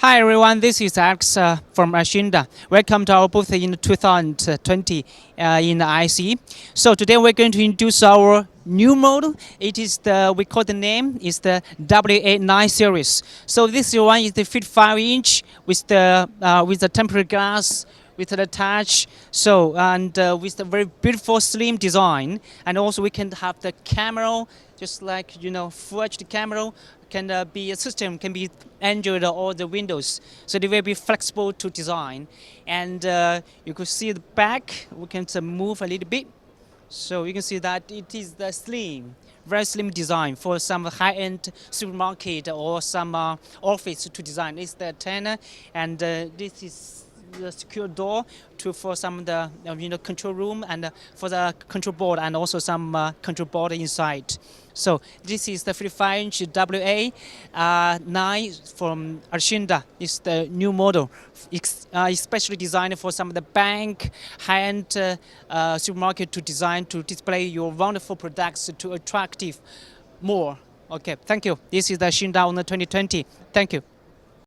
Hi everyone, this is Alex from Asianda. Welcome to our booth in 2020 in the ISE. So today we're going to introduce our new model. We call the name is the WA9 series. So this one is the 55-inch with the tempered glass with the touch, with the very beautiful slim design, and also we can have the camera, just like Full HD camera can be a system can be Android or the Windows, so they will be flexible to design. And you could see the back. We can move a little bit, so you can see that it is the very slim design for some high-end supermarket or some office to design. It's the antenna, and this is the secure door for some of the control room and for the control board, and also some control board inside. So this is the 55-inch WA9 from Asianda. It's the new model, especially designed for some of the bank, high-end supermarket to display your wonderful products to attractive more. Okay, thank you. This is the Asianda on the 2020. Thank you.